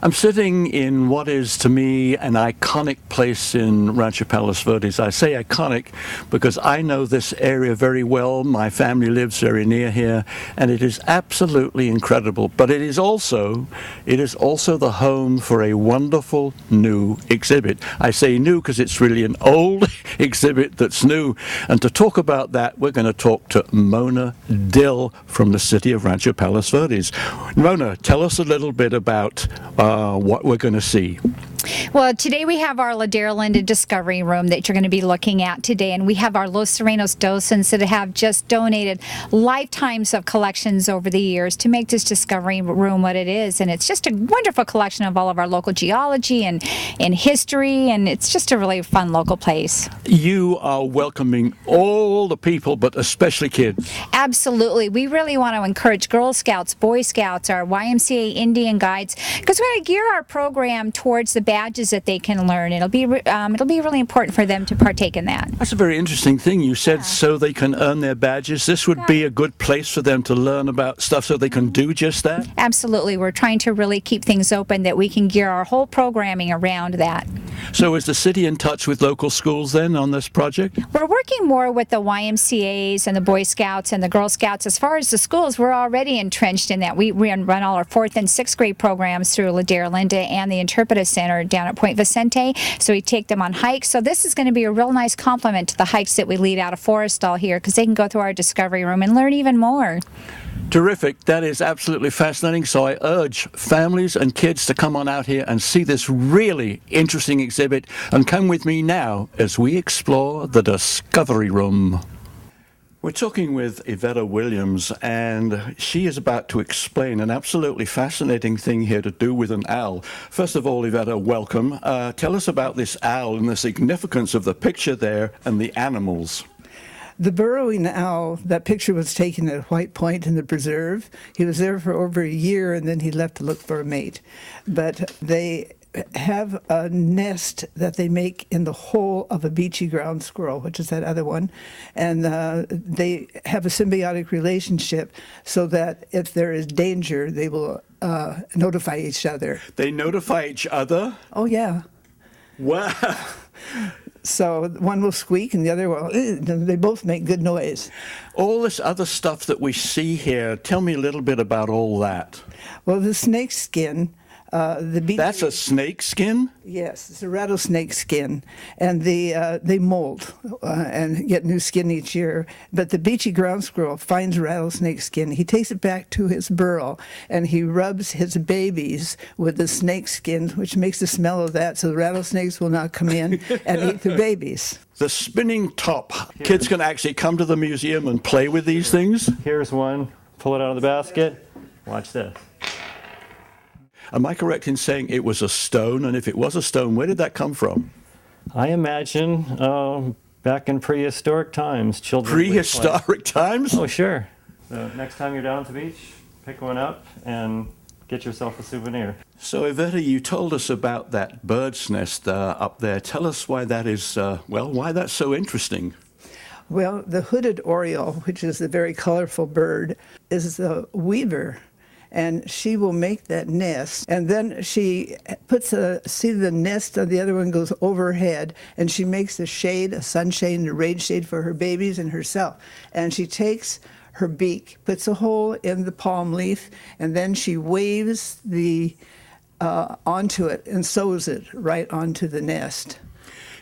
I'm sitting in what is, to me, an iconic place in Rancho Palos Verdes. I say iconic because I know this area very well. My family lives very near here, and it is absolutely incredible. But it is also the home for a wonderful new exhibit. I say new because it's really an old exhibit that's new. And to talk about that, we're going to talk to Mona Dill from the city of Rancho Palos Verdes. Mona, tell us a little bit about what we're going to see. Well, today we have our Ladera Linda Discovery Room that you're going to be looking at today, and we have our Los Serenos docents that have just donated lifetimes of collections over the years to make this Discovery Room what it is, and it's just a wonderful collection of all of our local geology and history, and it's just a really fun local place. You are welcoming all the people, but especially kids. Absolutely. We really want to encourage Girl Scouts, Boy Scouts, our YMCA Indian Guides, because we want to gear our program towards the badges that they can learn. It'll be really important for them to partake in that. That's a very interesting thing. You said so they can earn their badges. This would be a good place for them to learn about stuff so they can do just that? Absolutely. We're trying to really keep things open that we can gear our whole programming around that. So is the city in touch with local schools then on this project? We're working more with the YMCAs and the Boy Scouts and the Girl Scouts. As far as the schools, we're already entrenched in that. We run all our 4th and 6th grade programs through Ladera Linda and the Interpretive Center down at Point Vicente. So we take them on hikes. So this is going to be a real nice complement to the hikes that we lead out of Forestall here, because they can go through our Discovery Room and learn even more. Terrific. That is absolutely fascinating. So I urge families and kids to come on out here and see this really interesting exhibit, and come with me now as we explore the Discovery Room. We're talking with Yvetta Williams, and she is about to explain an absolutely fascinating thing here to do with an owl. First of all, Yvetta, welcome. Tell us about this owl and the significance of the picture there and the animals. The burrowing owl, that picture was taken at White Point in the preserve. He was there for over a year, and then he left to look for a mate. But they have a nest that they make in the hole of a beachy ground squirrel, which is that other one, and they have a symbiotic relationship so that if there is danger, they will notify each other. They notify each other? Oh, yeah. Wow. So one will squeak and the other will, they both make good noise. All this other stuff that we see here, tell me a little bit about all that. Well, the snake skin, That's a snake skin? Yes, it's a rattlesnake skin, and they mold and get new skin each year. But the beachy ground squirrel finds rattlesnake skin. He takes it back to his burrow, and he rubs his babies with the snake skin, which makes the smell of that, so the rattlesnakes will not come in and eat the babies. The spinning top. Kids can actually come to the museum and play with these things? Here's one. Pull it out of the basket. Watch this. Am I correct in saying it was a stone? And if it was a stone, where did that come from? I imagine back in prehistoric times, children. Prehistoric times? Oh, sure. So next time you're down at the beach, pick one up and get yourself a souvenir. So, Yvetta, you told us about that bird's nest up there. Tell us why that is, why that's so interesting. Well, the hooded oriole, which is a very colorful bird, is the weaver. And she will make that nest, and then she puts the nest of the other one goes overhead, and she makes a shade, a sunshade and a rain shade for her babies and herself. And she takes her beak, puts a hole in the palm leaf, and then she waves onto it and sews it right onto the nest.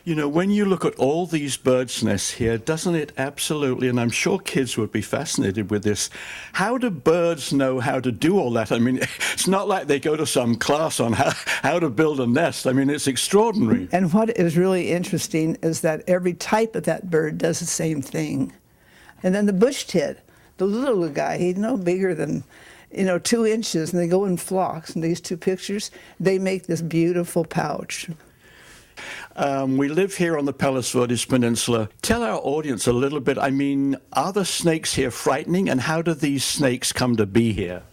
You know, when you look at all these birds' nests here, doesn't it absolutely, and I'm sure kids would be fascinated with this, how do birds know how to do all that? I mean, it's not like they go to some class on how to build a nest. I mean, it's extraordinary. And what is really interesting is that every type of that bird does the same thing. And then the bush tit, the little guy, he's no bigger than 2 inches, and they go in flocks. In these two pictures, they make this beautiful pouch. We live here on the Palos Verdes Peninsula. Tell our audience a little bit, I mean, are the snakes here frightening, and how do these snakes come to be here?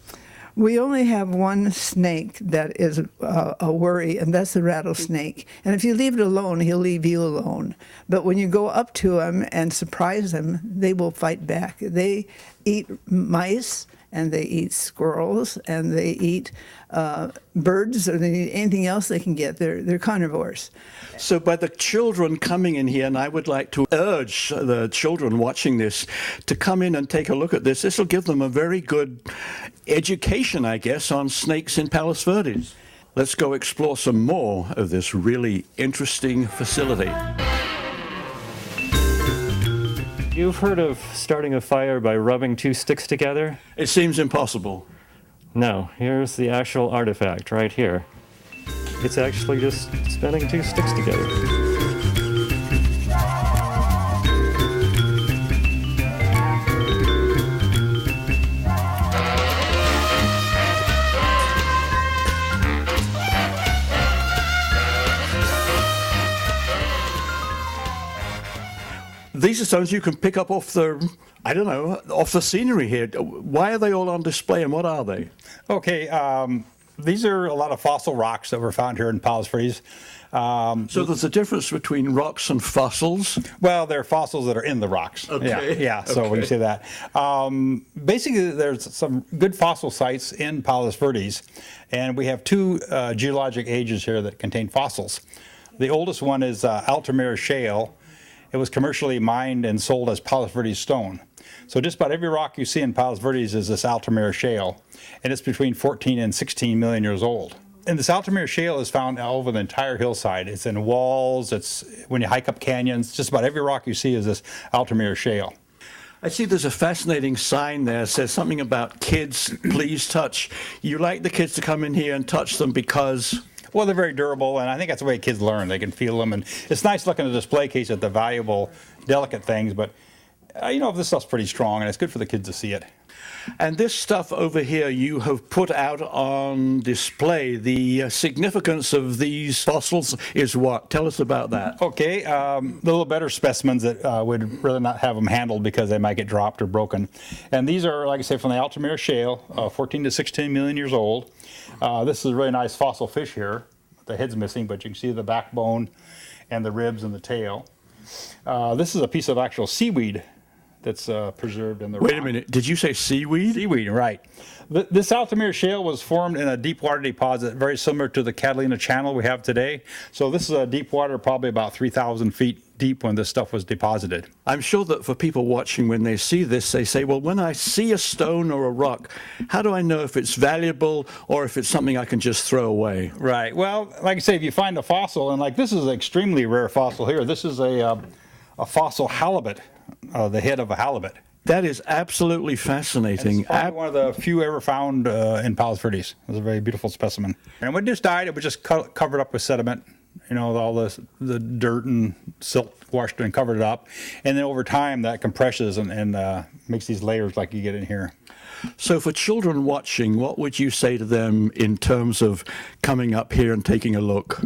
We only have one snake that is a worry, and that's the rattlesnake. And if you leave it alone, he'll leave you alone. But when you go up to him and surprise him, they will fight back. They eat mice and they eat squirrels, and they eat birds, or they eat anything else they can get. They're carnivores. So by the children coming in here, and I would like to urge the children watching this to come in and take a look at this. This will give them a very good education, I guess, on snakes in Palos Verdes. Let's go explore some more of this really interesting facility. You've heard of starting a fire by rubbing two sticks together? It seems impossible. No, here's the actual artifact right here. It's actually just spinning two sticks together. These are stones you can pick up off the, I don't know, off the scenery here. Why are they all on display, and what are they? Okay, these are a lot of fossil rocks that were found here in Palos Verdes. So there's a difference between rocks and fossils? Well, they're fossils that are in the rocks. Okay. Yeah, so we can say that. Basically, there's some good fossil sites in Palos Verdes, and we have two geologic ages here that contain fossils. The oldest one is Altamira Shale. It was commercially mined and sold as Palos Verdes stone. So just about every rock you see in Palos Verdes is this Altamira Shale, and it's between 14 and 16 million years old. And this Altamira Shale is found all over the entire hillside. It's in walls, it's when you hike up canyons, just about every rock you see is this Altamira Shale. I see there's a fascinating sign there. It says something about kids, please touch. You like the kids to come in here and touch them because... Well, they're very durable, and I think that's the way kids learn. They can feel them, and it's nice looking at a display case at the valuable, delicate things, but you know, this stuff's pretty strong, and it's good for the kids to see it. And this stuff over here you have put out on display. The significance of these fossils is what? Tell us about that. Okay, the little better specimens that would rather not have them handled because they might get dropped or broken. And these are, like I say, from the Altamira Shale, 14 to 16 million years old. This is a really nice fossil fish here. The head's missing, but you can see the backbone and the ribs and the tail. This is a piece of actual seaweed that's preserved in the rock. Wait a minute, did you say seaweed? Seaweed, right. This Altamira Shale was formed in a deep water deposit very similar to the Catalina Channel we have today. So this is a deep water, probably about 3,000 feet deep when this stuff was deposited. I'm sure that for people watching, when they see this, they say, well, when I see a stone or a rock, how do I know if it's valuable or if it's something I can just throw away? Right. Well, like I say, if you find a fossil, and like this is an extremely rare fossil here. This is a fossil halibut, the head of a halibut. That is absolutely fascinating. It's probably one of the few ever found in Palos Verdes. It was a very beautiful specimen. And when it just died, it was just covered up with sediment. You know, all the dirt and silt washed and covered it up. And then over time, that compresses and makes these layers like you get in here. So for children watching, what would you say to them in terms of coming up here and taking a look?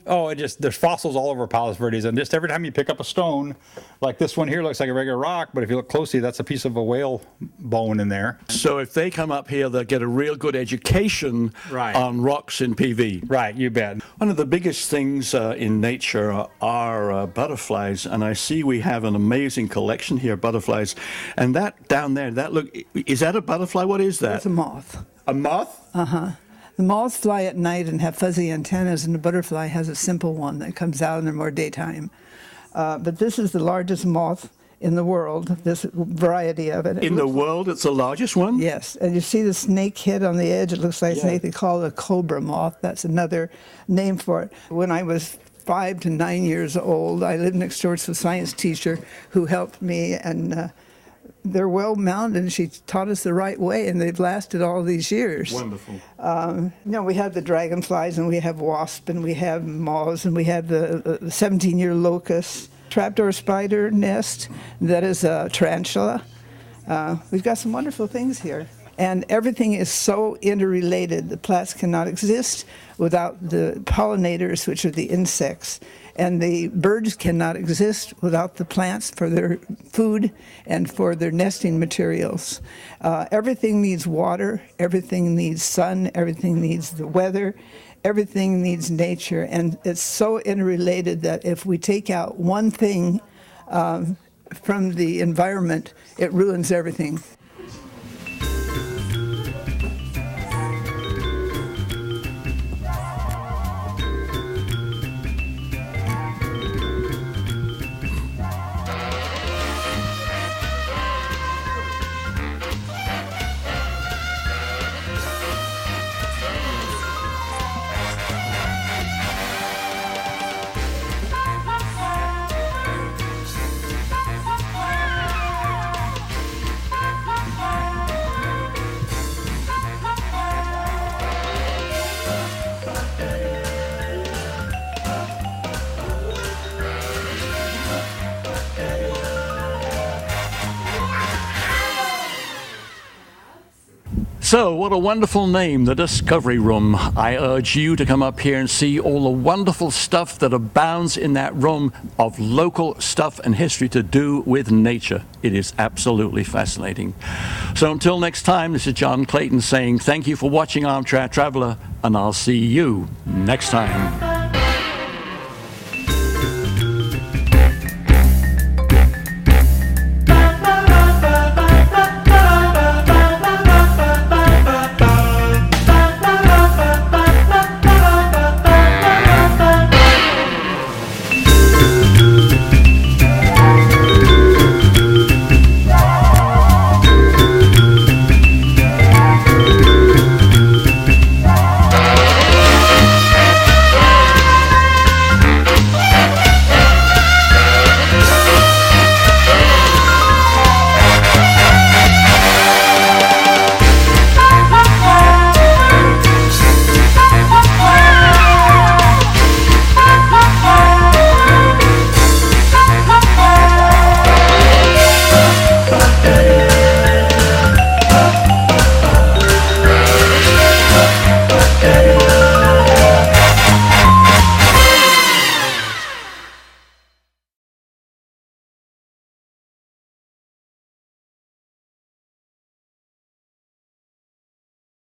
Oh, there's fossils all over Palos Verdes, and just every time you pick up a stone, like this one here looks like a regular rock, but if you look closely, that's a piece of a whale bone in there. So if they come up here, they'll get a real good education on rocks in PV. Right, you bet. One of the biggest things in nature are butterflies, and I see we have an amazing collection here of butterflies. And that down there, is that a butterfly? What is that? It's a moth. A moth? Uh-huh. The moths fly at night and have fuzzy antennas, and the butterfly has a simple one that comes out in the more daytime. But this is the largest moth in the world, this variety of it. In the world, it's the largest one? Yes, and you see the snake head on the edge. It looks like a snake. They call it a cobra moth. That's another name for it. When I was 5 to 9 years old, I lived next door to a science teacher who helped me, and they're well mounted, and she taught us the right way, and they've lasted all these years. Wonderful. We have the dragonflies, and we have wasps, and we have moths, and we have the 17-year locust, trapdoor spider nest, that is a tarantula. We've got some wonderful things here. And everything is so interrelated. The plants cannot exist without the pollinators, which are the insects. And the birds cannot exist without the plants for their food and for their nesting materials. Everything needs water, everything needs sun, everything needs the weather, everything needs nature. And it's so interrelated that if we take out one thing from the environment, it ruins everything. So, what a wonderful name, the Discovery Room. I urge you to come up here and see all the wonderful stuff that abounds in that room of local stuff and history to do with nature. It is absolutely fascinating. So until next time, this is John Clayton saying thank you for watching Armchair Traveler, and I'll see you next time.